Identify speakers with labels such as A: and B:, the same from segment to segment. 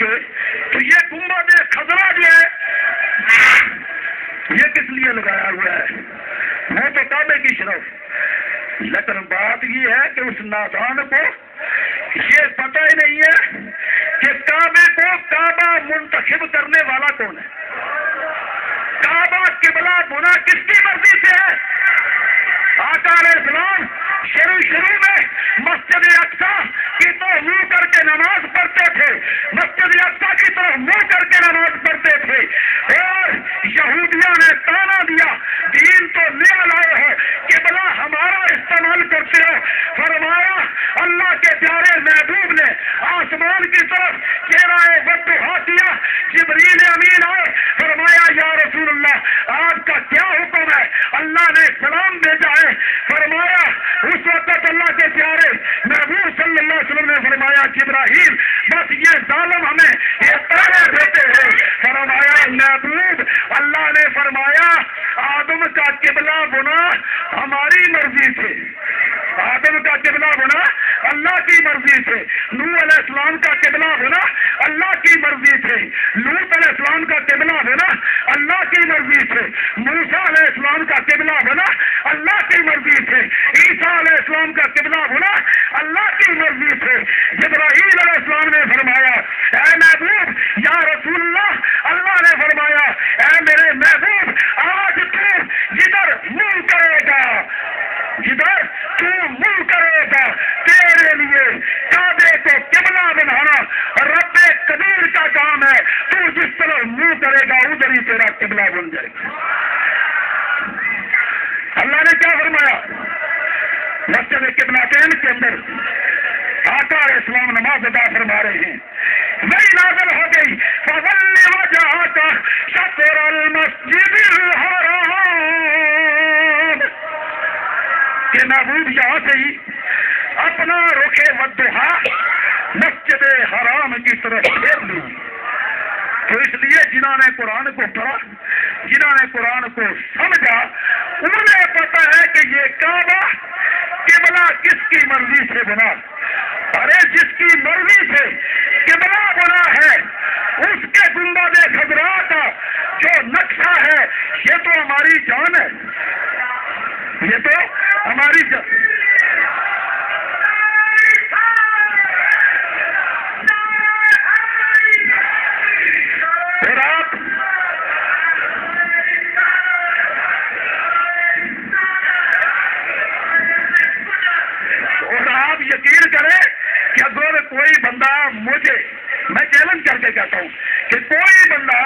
A: کے تو یہ گنبد خضرا جو ہے یہ کس لیے لگایا ہوا ہے؟ وہ تو کعبے کی شرف، لیکن بات یہ ہے کہ اس نادان کو یہ پتہ ہی نہیں ہے کہ کعبے کو کعبہ منتخب کرنے والا کون ہے، کعبہ قبلہ بنا کس کی مرضی سے ہے؟ آقا علیہ السلام شروع میں مسجد اقصی کی طرف منہ کر کے نماز پڑھتے تھے، مسجد اقصی کی طرف منہ کر کے نماز پڑھتے تھے، اور یہودیوں نے تانا دیا دین تو نیا لائے ہو، قبلہ ہمارا استعمال کرتے ہو۔ فرمایا اللہ کے پیارے محبوب نے آسمان کی طرف چہرہ وضحا کیا، جبریل امین آئے، فرمایا یا رسول اللہ آپ کا کیا حکم ہے؟ اللہ نے سلام بھیجا ہے۔ فرمایا اس وقت اللہ کے پیارے محبوب صلی اللہ علیہ وسلم نے فرمایا جبرائیل بس یہ ظالم ہمیں یہ تانے دیتے ہیں۔ فرمایا محبوب اللہ نے فرمایا آدم کا قبلہ بنا ہماری مرضی سے، آدم کا قبلہ بنا اللہ کی مرضی سے، نوح علیہ السلام کا قبلہ بنا اللہ کی مرضی سے، لوط علیہ السلام کا قبلہ بنا اللہ کی مرضی سے، موسیٰ علیہ السلام کا قبلہ بنا اللہ کی مرضی سے، عیسیٰ علیہ السلام کا قبلہ بنا اللہ کی مرضی سے۔ جبرائیل علیہ السلام نے فرمایا اے محبوب یا رسول اللہ، اللہ نے فرمایا اے میرے محبوب آج تو جدھر منہ کرے گا، جدھر تو منہ کرے گا تیرے لیے کعبے کو قبلہ بنانا رب قدیر کا کام ہے، تو جس طرح منہ کرے گا ادھر ہی تیرا قبلہ بن جائے گا۔ اللہ نے کیا فرمایا؟ مسجد قبلتین کے اندر آقا علیہ السلام نماز ادا فرما رہے ہیں، وہی نازل ہو گئی فَوَلِّ وَجْهَكَ شَطْرَ الْمَسْجِدِ الْحَرَامِ کہ محبوب یہاں سے ہی اپنا رخ وضحا مسجد حرام کی طرف پھیر لی۔ تو اس لیے جنہوں نے قرآن کو پڑھا، جنہوں نے قرآن کو سمجھا، انہیں پتا ہے کہ یہ کعبہ قبلہ کس کی مرضی سے بنا۔ ارے جس کی مرضی سے قبلہ بنا ہے اس کے گنبد خضرا کا جو نقشہ ہے یہ تو ہماری جان ہے، یہ تو ہماری جان۔ اور آپ یقین کریں کہ اگر کوئی بندہ مجھے، میں چیلنج کر کے کہتا ہوں کہ کوئی بندہ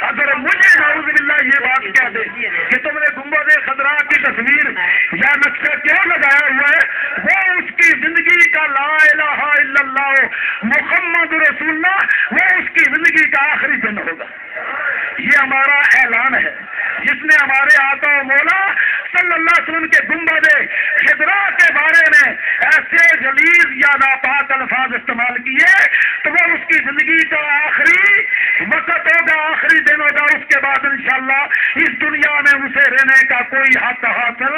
A: اگر مجھے نعوذ باللہ یہ بات کہہ دے کہ تم نے گنبد خضرا کی تصویر یا نقشہ کیوں لگایا ہوا ہے، وہ اس کی زندگی کا لا الہ الا اللہ محمد رسول اللہ وہ اس کی زندگی کا آخری دن ہوگا۔ یہ ہمارا اعلان ہے جس نے ہمارے آقا و مولا صلی اللہ علیہ وسلم کے گنبد خضرا کے بارے میں ایسے غلیظ یا ناپاک الفاظ استعمال کیے تو وہ اس کی زندگی کا آخری وقت ہوگا، آخری دن ہوگا، اس کے بعد انشاءاللہ اس دنیا میں اسے رہنے کا کوئی حق حاصل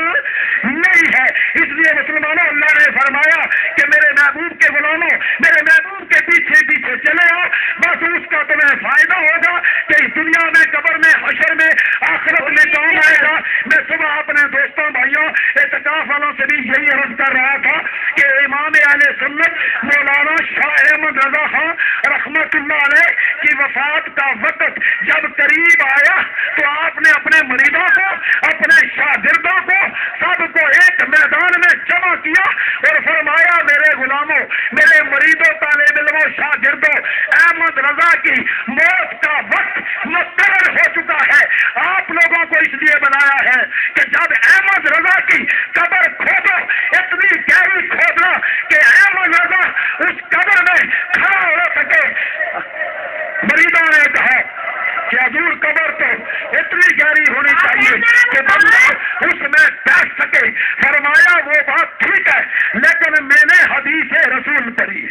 A: نہیں ہے۔ اس لیے مسلمانوں اللہ نے فرمایا کہ میرے محبوب کے غلاموں میرے محبوب کے پیچھے پیچھے چلے آؤ، بس اس کا تمہیں فائدہ ہوگا کہ اس دنیا میں قبر میں حشر میں آخرت میں کام آئے گا۔ میں صبح اپنے دوستوں بھائیوں اعتکاف والوں سے بھی یہی عرض کر رہا تھا کہ امام اہل سنت مولانا شاہ احمد رضا خان رحمت اللہ علیہ کی وفات کا وقت جب قریب آیا تو آپ نے اپنے مریدوں کو اپنے شاگردوں کو سب کو ایک میدان میں جمع کیا اور فرمایا میرے غلاموں میرے مریدوں طالب علموں شاگردوں احمد رضا کی موت کا وقت مقرر ہو چکا ہے۔ آپ لوگوں کو اس لیے بنایا ہے کہ جب احمد رضا کی قبر کھودو اتنی گہری کھودنا کہ احمد رضا اس قبر میں کھڑا ہو سکے۔ مریدوں نے کہا کہ حضور قبر تو اتنی گہری ہونی چاہیے کہ بندہ اس میں بیٹھ سکے۔ فرمایا وہ بات ٹھیک ہے لیکن میں نے حدیث رسول پڑھی،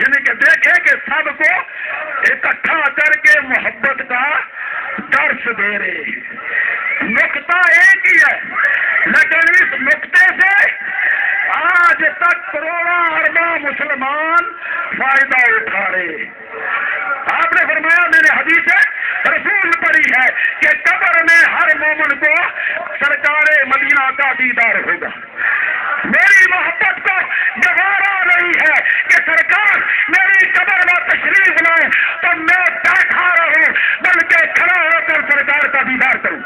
A: یعنی کہ دیکھے کہ سب کو اکٹھا کر کے محبت کا درس دے رہے ہیں۔ نقطہ ایک ہی ہے لیکن اس نقطے سے آج تک کروڑوں ارباں مسلمان فائدہ اٹھا رہے۔ آپ نے فرمایا، میں نے حدیث رسول پڑھی ہے کہ قبر میں ہر مومن کو سرکار مدینہ کا دیدار ہوگا۔ میری محبت کو گوارا نہیں ہے کہ سرکار میری قبر میں تشریف لائے تو میں بیٹھا رہوں، بلکہ کھڑا ہو کر سرکار کا دیدار کروں۔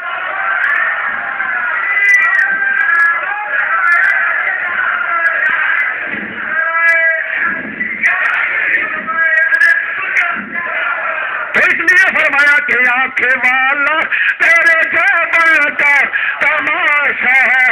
A: تو اس لیے فرمایا کہ آنکھیں والا تیرے جبل کا تماشا ہے،